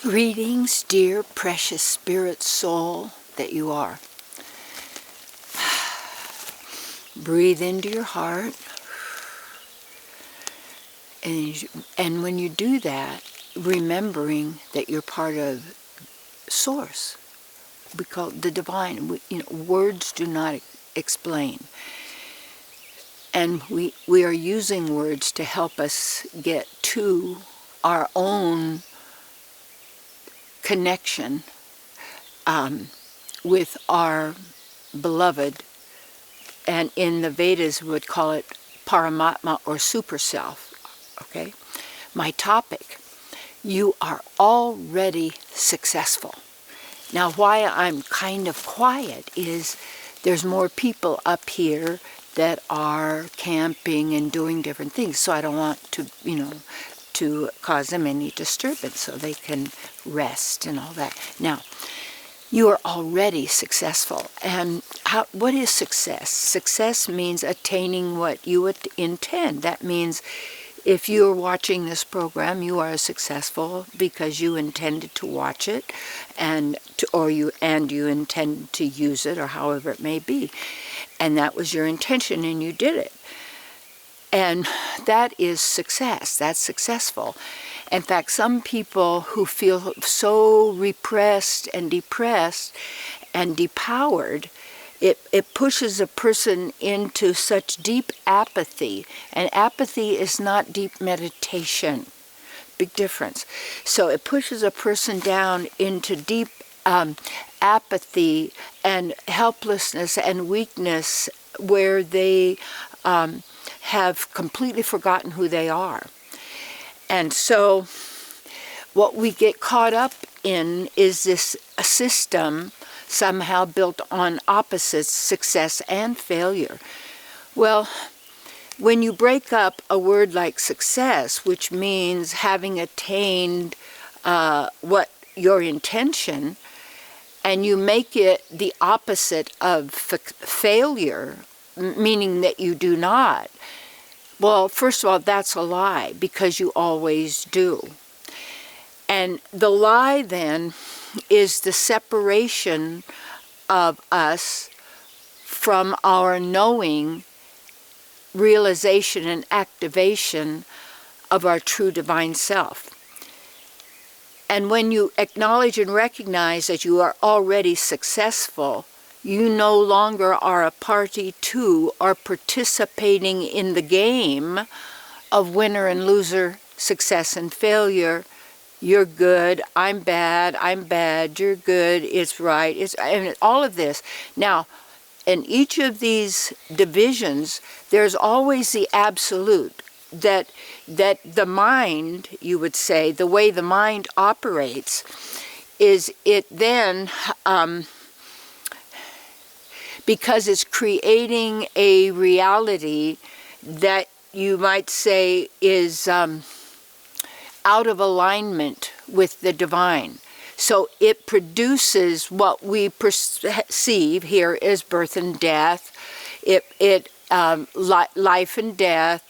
Greetings, dear precious spirit soul that you are. Breathe into your heart. And when you do that, remembering that you're part of Source. We call it the divine. Words do not explain. And we are using words to help us get to our own connection with our beloved, and in the Vedas we would call it Paramatma or Super Self. Okay? My topic, you are already successful. Now why I'm kind of quiet is there's more people up here that are camping and doing different things, so I don't want to, to cause them any disturbance so they can rest and all that. Now, you are already successful. And what is success? Success means attaining what you would intend. That means if you're watching this program, you are successful because you intended to watch it, you intended to use it, or however it may be. And that was your intention, and you did it. And that is success. That's successful. In fact, some people who feel so repressed and depressed and depowered, it pushes a person into such deep apathy. And apathy is not deep meditation. Big difference. So it pushes a person down into deep apathy and helplessness and weakness, where they have completely forgotten who they are. And so what we get caught up in is this system somehow built on opposites, success and failure. Well, when you break up a word like success, which means having attained what your intention, and you make it the opposite of failure, meaning that you do not, well, first of all, that's a lie, because you always do. And the lie then is the separation of us from our knowing, realization and activation of our true divine self. And when you acknowledge and recognize that you are already successful, you no longer are a party to or participating in the game of winner and loser, success and failure. You're good, I'm bad, you're good, it's right, and all of this. Now, in each of these divisions, there's always the absolute, that the mind, you would say, the way the mind operates, is it then, because it's creating a reality that you might say is out of alignment with the divine. So it produces what we perceive here as birth and death, life and death,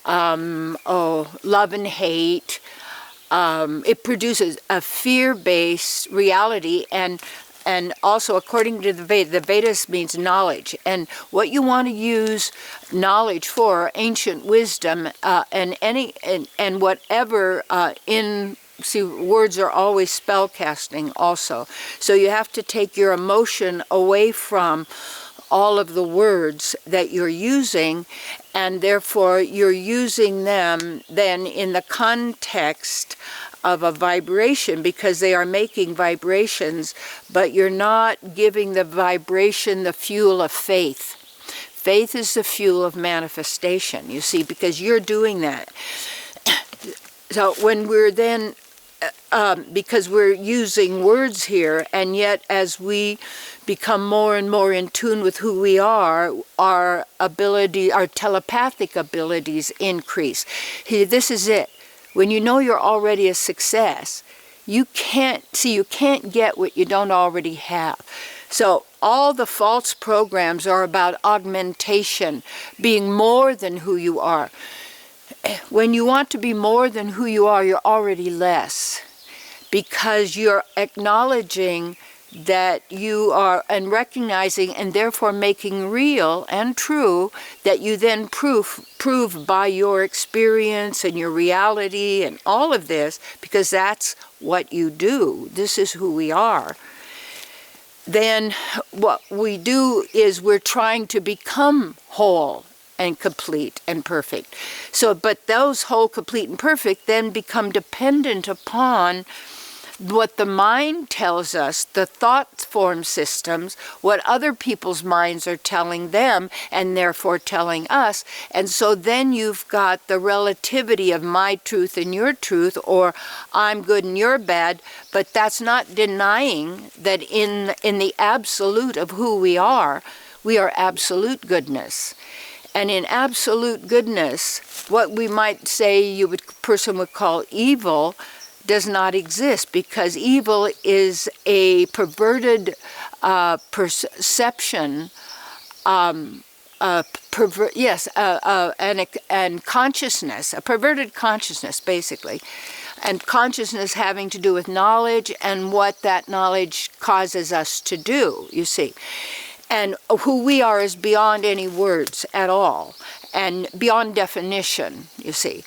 love and hate. It produces a fear-based reality, and also, according to the Vedas means knowledge. And what you want to use knowledge for, ancient wisdom, and whatever see, words are always spell casting also. So you have to take your emotion away from all of the words that you're using, and therefore you're using them then in the context of a vibration, because they are making vibrations, but you're not giving the vibration the fuel of faith. Faith is the fuel of manifestation, you see, because you're doing that. So when we're then, because we're using words here, and yet as we become more and more in tune with who we are, our telepathic abilities increase. This is it. When you know you're already a success, you can't get what you don't already have. So all the false programs are about augmentation, being more than who you are. When you want to be more than who you are, you're already less. because you're acknowledging that you are, and recognizing and therefore making real and true, that you then prove by your experience and your reality and all of this, because that's what you do. This is who we are. Then what we do is we're trying to become whole and complete and perfect. So, but those whole, complete, and perfect then become dependent upon what the mind tells us, the thought form systems, what other people's minds are telling them, and therefore telling us. And so then you've got the relativity of my truth and your truth, or I'm good and you're bad, but that's not denying that in the absolute of who we are absolute goodness. And in absolute goodness, what we might say person would call evil does not exist, because evil is a perverted perception, and consciousness, a perverted consciousness, basically, and consciousness having to do with knowledge and what that knowledge causes us to do, you see. And who we are is beyond any words at all, and beyond definition, you see.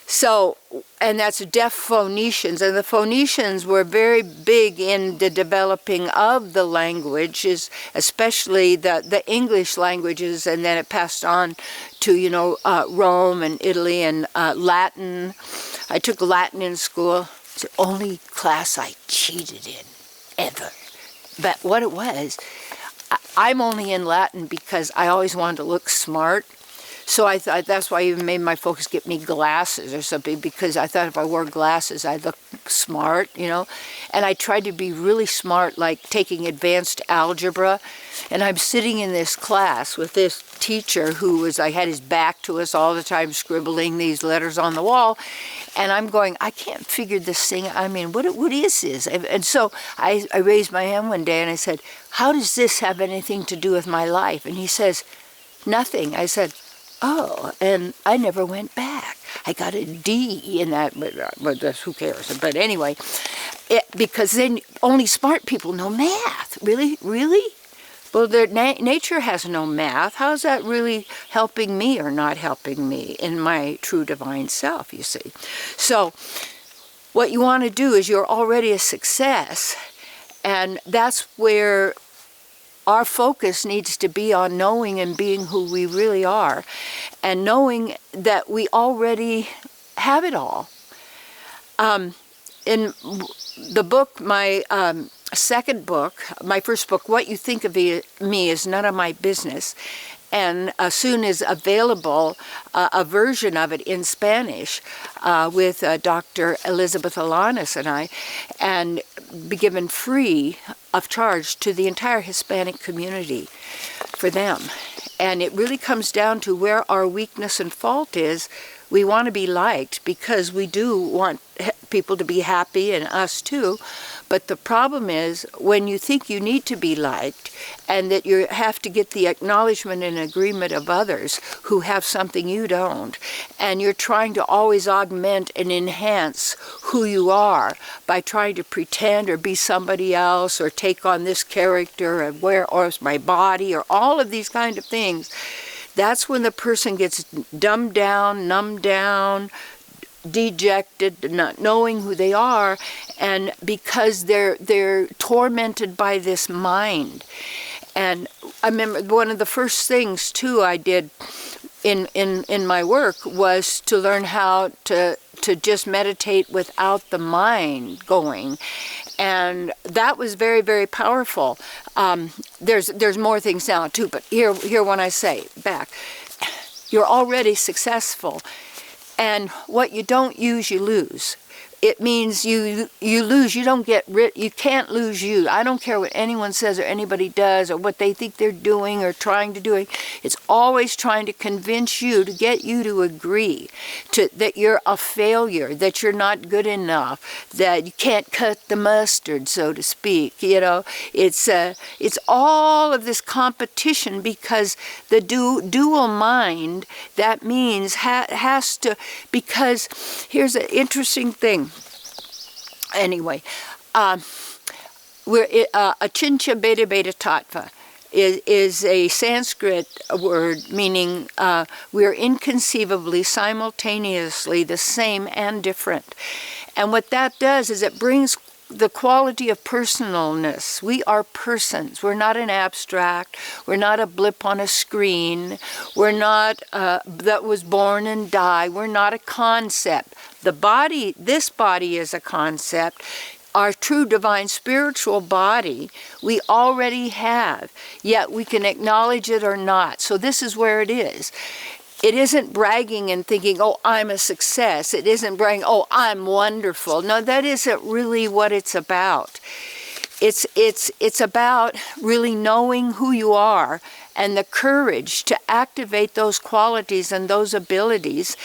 So, and that's deaf Phoenicians, and the Phoenicians were very big in the developing of the languages, especially the English languages, and then it passed on to, Rome and Italy and Latin. I took Latin in school. It's the only class I cheated in, ever. But what it was, I'm only in Latin because I always wanted to look smart. So I thought that's why I even made my focus get me glasses or something, because I thought if I wore glasses I'd look smart, And I tried to be really smart, like taking advanced algebra. And I'm sitting in this class with this teacher who had his back to us all the time, scribbling these letters on the wall. And I'm going, I can't figure this thing. I mean, what is this? And so I raised my hand one day and I said, how does this have anything to do with my life? And he says, nothing. I said, oh, and I never went back. I got a D in that, but who cares? But anyway, because then only smart people know math. Really? Really? Well, nature has no math. How's that really helping me or not helping me in my true divine self, you see? So what you want to do is you're already a success, and that's where our focus needs to be on knowing and being who we really are, and knowing that we already have it all. In the book, my second book, my first book, What You Think of Me Is None of My Business, and soon is available a version of it in Spanish with Dr. Elizabeth Alanis and I, and be given free of charge to the entire Hispanic community for them. And it really comes down to where our weakness and fault is. We want to be liked because we do want people to be happy, and us too. But the problem is when you think you need to be liked and that you have to get the acknowledgement and agreement of others who have something you don't, and you're trying to always augment and enhance who you are by trying to pretend or be somebody else or take on this character and or my body or all of these kind of things, that's when the person gets dumbed down, numbed down, dejected, not knowing who they are, and because they're tormented by this mind. And I remember one of the first things too I did in my work was to learn how to just meditate without the mind going. And that was very, very powerful. There's more things now too, but here when I say back, you're already successful. And what you don't use, you lose. It means you lose. You don't get rid. You can't lose you. I don't care what anyone says or anybody does or what they think they're doing or trying to do. It's always trying to convince you, to get you to agree that you're a failure, that you're not good enough, that you can't cut the mustard, so to speak. It's all of this competition, because the dual mind, that means has to, because here's an interesting thing. Anyway, we're Achincha Beta Beta Tattva is a Sanskrit word meaning we're inconceivably, simultaneously the same and different. And what that does is it brings the quality of personalness. We are persons. We're not an abstract. We're not a blip on a screen. We're not that was born and die. We're not a concept. The body, this body is a concept. Our true divine spiritual body we already have, yet we can acknowledge it or not. So this is where it is. It isn't bragging and thinking, oh, I'm a success. It isn't bragging, oh, I'm wonderful. No, that isn't really what it's about. It's about really knowing who you are and the courage to activate those qualities and those abilities.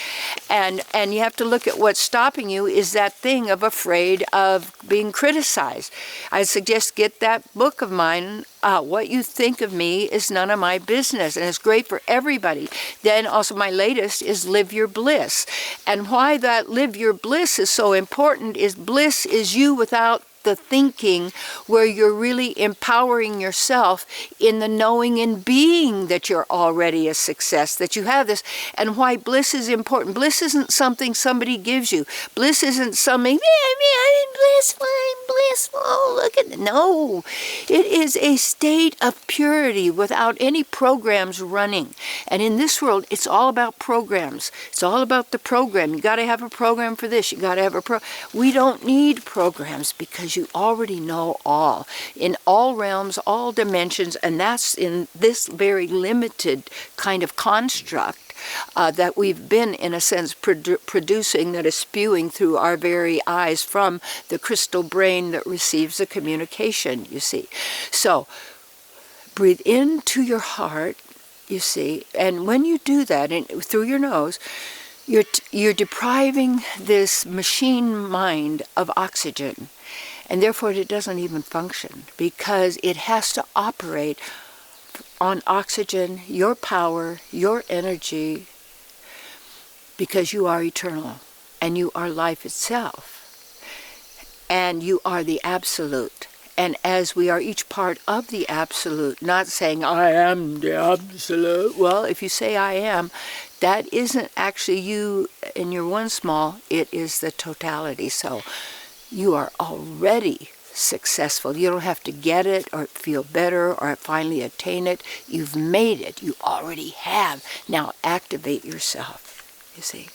And you have to look at what's stopping you is that thing of afraid of being criticized. I suggest get that book of mine, What You Think of Me Is None of My Business, and it's great for everybody. Then also my latest is Live Your Bliss. And why that Live Your Bliss is so important is bliss is you without the thinking, where you're really empowering yourself in the knowing and being that you're already a success, that you have this. And why bliss is important. Bliss isn't something somebody gives you. Bliss isn't something, I'm blissful, I'm blissful, oh, look at it. No, it is a state of purity without any programs running. And in this world, it's all about programs. It's all about the program. You got to have a program for this. You got to have a We don't need programs because you already know all, in all realms, all dimensions, and that's in this very limited kind of construct that we've been, in a sense, producing, that is spewing through our very eyes from the crystal brain that receives the communication, you see. So, breathe into your heart, you see, and when you do that through your nose, you're depriving this machine mind of oxygen. And therefore it doesn't even function because it has to operate on oxygen, your power, your energy, because you are eternal and you are life itself. And you are the absolute. And as we are each part of the absolute, not saying I am the absolute. Well, if you say I am, that isn't actually you in your one small, it is the totality. So you are already successful. You don't have to get it or feel better or finally attain it. You've made it. You already have. Now activate yourself, you see.